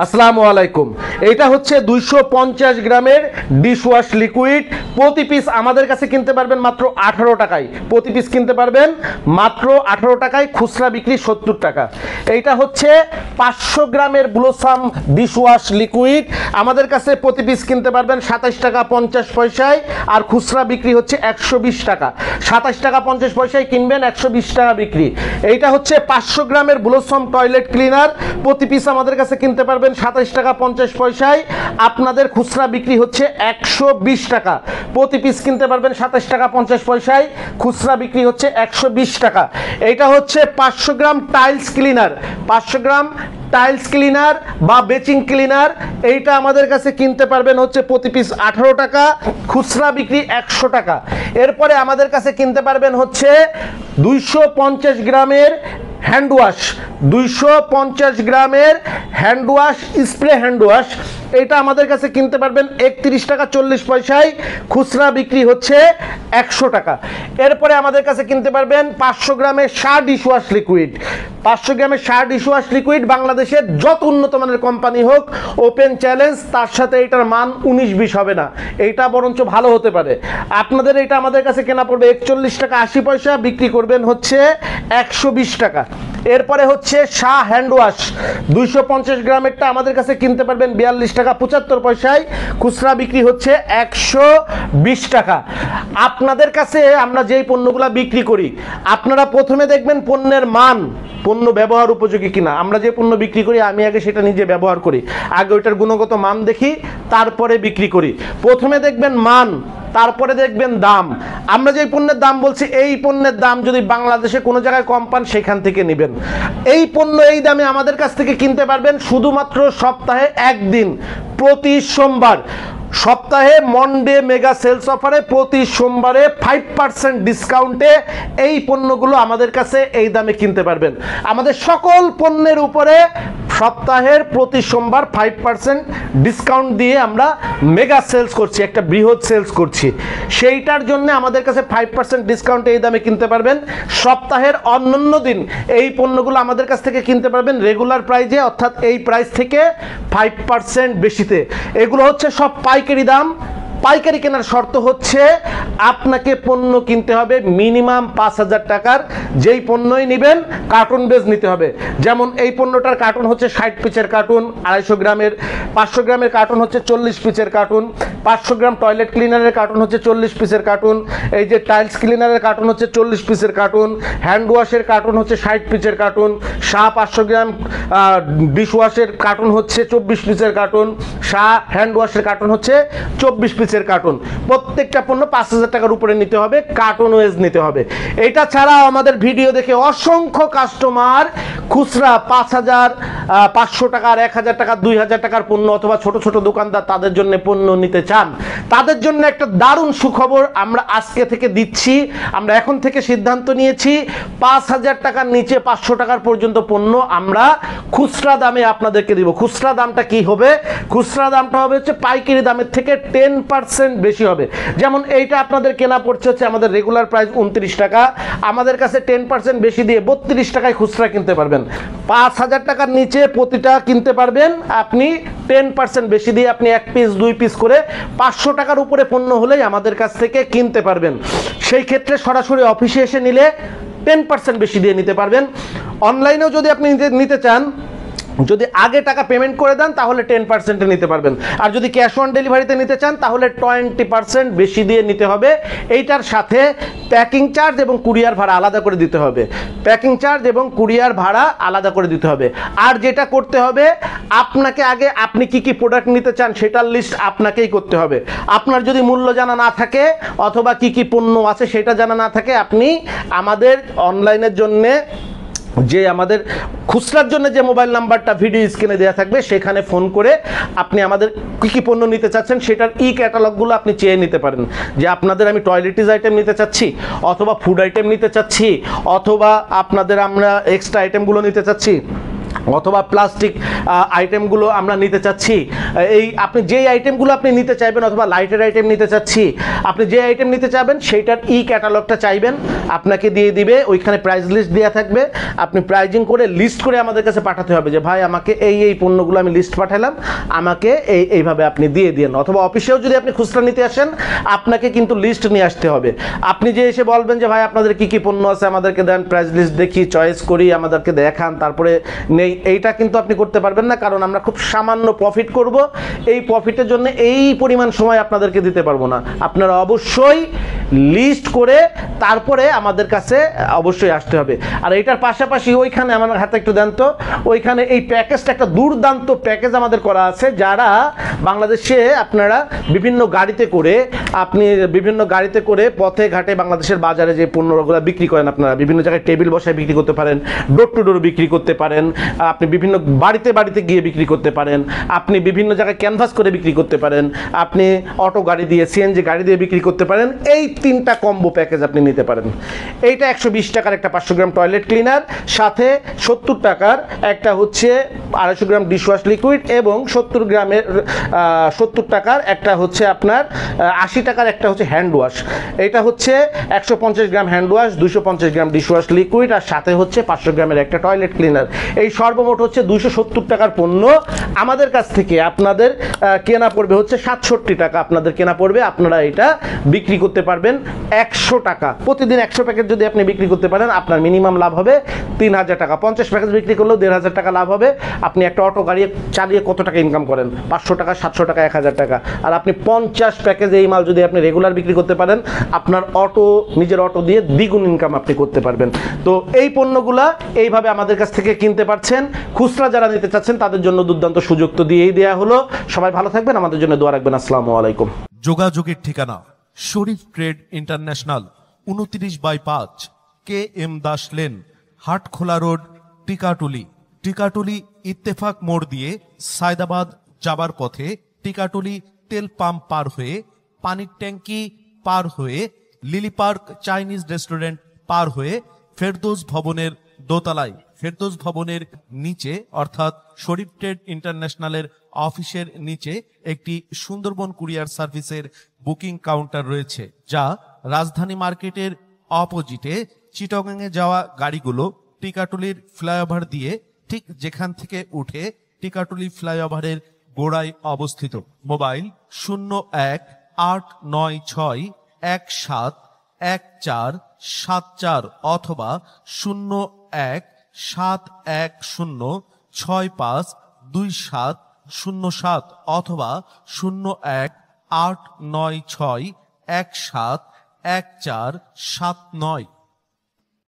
আসসালামু আলাইকুম। এটা হচ্ছে 250 গ্রামের ডিশওয়াশ লিকুইড। প্রতি পিস আমাদের কাছে কিনতে পারবেন মাত্র 18 টাকায়। প্রতি পিস কিনতে পারবেন মাত্র 18 টাকায়, খুচরা বিক্রি 70 টাকা। এইটা হচ্ছে 500 গ্রামের ব্লোসাম ডিশওয়াশ লিকুইড। আমাদের কাছে প্রতি পিস কিনতে পারবেন 27 টাকা 50 পয়সায়, আর খুচরা বিক্রি হচ্ছে 120 টাকা। 27 টাকা 50 পয়সায় কিনবেন, 120 টাকা বিক্রি। এইটা হচ্ছে 500 গ্রামের ব্লোসাম টয়লেট ক্লিনার। প্রতি পিস আমাদের কাছে কিনতে পারবেন 27 টাকা 50 পয়সায়, আপনাদের খুচরা বিক্রি হচ্ছে 120 টাকা। প্রতি পিস কিনতে পারবেন 27 টাকা 50 পয়সায়, খুচরা বিক্রি হচ্ছে 120 টাকা। এইটা হচ্ছে 500 গ্রাম টাইলস ক্লিনার। 500 গ্রাম টাইলস ক্লিনার বা বেচিং ক্লিনার, এইটা আমাদের কাছে কিনতে পারবেন হচ্ছে প্রতি পিস 18 টাকা, খুচরা বিক্রি 100 টাকা। এরপরে আমাদের কাছে কিনতে পারবেন হচ্ছে 250 গ্রামের হ্যান্ড ওয়াশ। 250 গ্রামের hand wash, spray hand wash, এটা আমাদের কাছে কিনতে পারবেন 31 টাকা 40 পয়সায়, খুচরা বিক্রি হচ্ছে 100 টাকা। এরপরে আমাদের কাছে কিনতে পারবেন 500 গ্রামের শাহ ডিশওয়াশ লিকুইড। 500 গ্রামের শাহ ডিশওয়াশ লিকুইড, বাংলাদেশের যত উন্নত মানের কোম্পানি হোক, ওপেন চ্যালেঞ্জ, তার সাথে এটার মান 19-20 হবে না, এইটা বরঞ্চ ভালো হতে পারে। আপনাদের এটা আমাদের কাছে কেনা পড়বে 41 টাকা 80 পয়সা, বিক্রি করবেন হচ্ছে 120 টাকা। এরপরে হচ্ছে শাহ হ্যান্ড ওয়াশ, 250 গ্রামেরটা আমাদের কাছে কিনতে পারবেন 42 টাকা 75 পয়সায়, খুচরা বিক্রি হচ্ছে 120 টাকা। আপনাদের কাছে আমরা যেই পণ্যগুলা বিক্রি করি, আপনারা প্রথমে দেখবেন পণ্যের মান, পণ্য ব্যবহার উপযোগী কিনা। আমরা যে পণ্য বিক্রি করি, আমি আগে সেটা নিজে ব্যবহার করি, আগে ওইটার গুণগত মান দেখি, তারপরে বিক্রি করি। প্রথমে দেখবেন মান, তারপরে দেখবেন দাম। আমরা যে পণ্যের দাম বলছি, এই পণ্যের দাম যদি বাংলাদেশে কোনো জায়গায় কম পান, সেখান থেকে নেবেন। এই পণ্য এই দামে আমাদের কাছ থেকে কিনতে পারবেন শুধুমাত্র সপ্তাহে একদিন, প্রতি সোমবার। সপ্তাহে মন্ডে মেগা সেলস অফারে প্রতি সোমবারে 5% ডিসকাউন্টে এই পণ্যগুলো আমাদের কাছে এই দামে কিনতে পারবেন। আমাদের সকল পণ্যের উপরে সপ্তাহের প্রতি সোমবার 5% ডিসকাউন্ট দিয়ে আমরা মেগা সেলস করছি, একটা বৃহৎ সেলস করছি। সেইটার জন্য আমাদের কাছে 5% ডিসকাউন্টে এই দামে কিনতে পারবেন। সপ্তাহের অন্যান্য দিন এই পণ্যগুলো আমাদের কাছ থেকে কিনতে পারবেন রেগুলার প্রাইজে, অর্থাৎ এই প্রাইস থেকে 5% বেশিতে। এগুলো হচ্ছে সব পাইকারি দাম। পাইকারি কেনার শর্ত হচ্ছে আপনাকে পণ্য কিনতে হবে মিনিমাম 5000 টাকার। যেই পণ্যই নেবেন কার্টুন বেজ নিতে হবে। যেমন এই পণ্যটার কার্টুন হচ্ছে 60 পিসের কার্টুন, 250 গ্রামের। 500 গ্রামের কার্টুন হচ্ছে 40 পিসের কার্টুন। 500 গ্রাম টয়লেট ক্লিনারের কার্টুন হচ্ছে 40 পিসের কার্টুন। এই যে টাইলস ক্লিনারের কার্টুন হচ্ছে 40 পিসের কার্টুন। হ্যান্ড ওয়াশের কার্টুন হচ্ছে 60 পিসের কার্টুন। শাহ 500 গ্রাম ডিশ ওয়াশের কার্টুন হচ্ছে 24 পিসের কার্টুন। শাহ হ্যান্ড ওয়াশের কার্টুন হচ্ছে 24 পিসের কার্টুন। প্রত্যেকটা পণ্য 5000 টাকার উপরে নিতে হবে, কার্টুন ওয়েজ নিতে হবে। এটা ছাড়াও আমাদের ভিডিও দেখে অসংখ্য কাস্টমার খুচরা 5,500 টাকার, 1000 টাকার, 2000 টাকার পণ্য, অথবা ছোট ছোট দোকানদার তাদের জন্য পণ্য নিতে চান। তাদের জন্য একটা দারুণ সুখবর আমরা আজকে থেকে দিচ্ছি। আমরা এখন থেকে সিদ্ধান্ত নিয়েছি 5000 টাকার নিচে 500 টাকার পর্যন্ত পণ্য আমরা খুচরা দামে আপনাদেরকে দিব। খুচরা দামটা কি হবে? খুচরা দামটা হবে হচ্ছে পাইকারি দামের থেকে 10% বেশি হবে। যেমন এইটা আপনাদের কেনা পড়ছে হচ্ছে আমাদের রেগুলার প্রাইস 29 টাকা, আমাদের কাছে 10% বেশি দিয়ে 32 টাকায় খুচরা কিনতে পারবেন। 5000 টাকার নিচে প্রতিটা কিনতে পারবেন আপনি 10% বেশি দিয়ে, আপনি 1 পিস 2 পিস করে 500 টাকার উপরে পণ্য হলেই আমাদের কাছ থেকে কিনতে পারবেন। সেই ক্ষেত্রে সরাসরি অফিসে এসে নিলে 10% বেশি দিয়ে নিতে পারবেন। অনলাইনেও যদি আপনি নিতে চান, যদি আগে টাকা পেমেন্ট করে দেন তাহলে 10% নিতে পারবেন। আর যদি ক্যাশ অন ডেলিভারিতে নিতে চান তাহলে 20% বেশি দিয়ে নিতে হবে। এইটার সাথে প্যাকিং চার্জ এবং কুরিয়ার ভাড়া আলাদা করে দিতে হবে। প্যাকিং চার্জ এবং কুরিয়ার ভাড়া আলাদা করে দিতে হবে। আর যেটা করতে হবে, আপনাকে আগে আপনি কি কি প্রোডাক্ট নিতে চান সেটার লিস্ট আপনাকেই করতে হবে। আপনার যদি মূল্য জানা না থাকে অথবা কি কি পণ্য আছে সেটা জানা না থাকে, আপনি আমাদের অনলাইনের জন্যে যে আমাদের খুচরার জন্য যে মোবাইল নাম্বারটা ভিডিও স্ক্রিনে দেওয়া থাকবে, সেখানে ফোন করে আপনি আমাদের কী কী পণ্য নিতে চাচ্ছেন সেটার ক্যাটালগুলো আপনি চেয়ে নিতে পারেন। যে আপনাদের আমি টয়লেটিস আইটেম নিতে চাচ্ছি, অথবা ফুড আইটেম নিতে চাচ্ছি, অথবা আপনাদের আমরা এক্সট্রা আইটেমগুলো নিতে চাচ্ছি, অথবা প্লাস্টিক আইটেমগুলো আমরা নিতে চাচ্ছি, এই আপনি যেই আইটেমগুলো আপনি নিতে চাইবেন, অথবা লাইটের আইটেম নিতে চাচ্ছি, আপনি যে আইটেম নিতে চাইবেন সেইটার ক্যাটালগটা চাইবেন, আপনাকে দিয়ে দিবে, ওইখানে প্রাইস লিস্ট দেওয়া থাকবে, আপনি প্রাইজিং করে লিস্ট করে আমাদের কাছে পাঠাতে হবে যে ভাই আমাকে এই পণ্যগুলো আমি লিস্ট পাঠালাম, আমাকে এইভাবে আপনি দিয়ে দিন। অথবা অফিসেও যদি আপনি খুচরা নিতে আসেন আপনাকে কিন্তু লিস্ট নিয়ে আসতে হবে। আপনি যে এসে বলবেন যে ভাই আপনাদের কি কি পণ্য আছে আমাদেরকে দেন, প্রাইস লিস্ট দেখি, চয়েস করি, আমাদেরকে দেখান, তারপরে নেই, এইটা কিন্তু আপনি করতে পারবেন না, কারণ আমরা খুব সামান্য প্রফিট করব। এই প্রফিটের জন্য এই পরিমাণ সময় আপনাদেরকে দিতে পারবো না। আপনারা অবশ্যই লিস্ট করে তারপরে আমাদের কাছে অবশ্যই আসতে হবে। আর এটার পাশাপাশি ওইখানে আমার হাতে একটু দেন তো, ওইখানে এই প্যাকেজটা একটা দুর্দান্ত প্যাকেজ আমাদের করা আছে, যারা বাংলাদেশে আপনারা বিভিন্ন গাড়িতে করে পথে ঘাটে বাংলাদেশের বাজারে যে পণ্যগুলো বিক্রি করেন, আপনারা বিভিন্ন জায়গায় টেবিল বসায় বিক্রি করতে পারেন, ডোর টু ডোর বিক্রি করতে পারেন, আপনি বিভিন্ন বাড়িতে গিয়ে বিক্রি করতে পারেন, আপনি বিভিন্ন জায়গায় ক্যানভাস করে বিক্রি করতে পারেন, আপনি অটো গাড়ি দিয়ে, সিএনজি গাড়ি দিয়ে বিক্রি করতে পারেন। এই 3টা কম্বো প্যাকেজ আপনি নিতে পারেন। এইটা 120 টাকার একটা 500 গ্রাম টয়লেট ক্লিনার, সাথে 70 টাকার একটা হচ্ছে 250 গ্রাম ডিশওয়াশ লিকুইড, এবং 70 টাকার একটা হচ্ছে আপনার 80 টাকার একটা হচ্ছে হ্যান্ড ওয়াশ। এটা হচ্ছে 150 গ্রাম হ্যান্ড ওয়াশ, 250 গ্রাম ডিশওয়াশ লিকুইড, আর সাথে হচ্ছে 500 গ্রামের একটা টয়লেট ক্লিনার। এই সর্বমোট হচ্ছে 270 টাকার পণ্য আমাদের কাছ থেকে আপনাদের কেনা পড়বে হচ্ছে 67 টাকা। আপনাদের কেনা পড়বে, আপনারা এটা বিক্রি করতে পারবেন 100 টাকা। প্রতিদিন 100 প্যাকেট যদি আপনি বিক্রি করতে পারেন আপনার মিনিমাম লাভ হবে 3000 টাকা। 50 প্যাকেট বিক্রি করলেও 1500 টাকা লাভ হবে। আপনি একটা অটো গাড়ি চালিয়ে কত টাকা ইনকাম করেন? 500 টাকা, 700 টাকা, 1000 টাকা। আর আপনি 50 প্যাকেজ এই মাল যদি আপনি রেগুলার বিক্রি করতে পারেন, আপনার নিজের অটো দিয়ে দ্বিগুণ ইনকাম আপনি করতে পারবেন। তো এই পণ্যগুলা এইভাবে আমাদের কাছ থেকে কিনতে পারছেন। খুচরা যারা নিতে চাচ্ছেন তাদের জন্য দুর্দান্ত সুযোগ তো দিয়েই দেওয়া হলো। সবাই ভালো থাকবেন, আমাদের জন্য দোয়া রাখবেন। আসসালামু আলাইকুম। যোগাযোগের ঠিকানা Sharif trade international, 29/5 KM Das lane, Hatkhola road, Tikatuli Ittefaq মোড় দিয়ে সায়দাবাদ যাবার পথে, টিকাটুলি তেল পাম্প পার হয়ে, পানির ট্যাঙ্কি পার হয়ে, লিলি পার্ক চাইনিজ রেস্টুরেন্ট পার হয়ে ফেরদৌস ভবনের দোতলায়, ফেরদৌস ভবনের নিচে অর্থাৎ শরীফ ট্রেড ইন্টারন্যাশনালের অফিসের নিচে একটি সুন্দরবন কুরিয়ার সার্ভিসের বুকিং কাউন্টার রয়েছে, যা রাজধানী মার্কেটের অপোজিটে চিটাগাংয়ে যাওয়া গাড়িগুলো টিকাটুলির ফ্লাইওভার দিয়ে ঠিক যেখান থেকে উঠে টিকাটুলি ফ্লাইওভারের গোড়ায় অবস্থিত। মোবাইল 0189617174 অথবা 0171065207 অথবা 018961717479।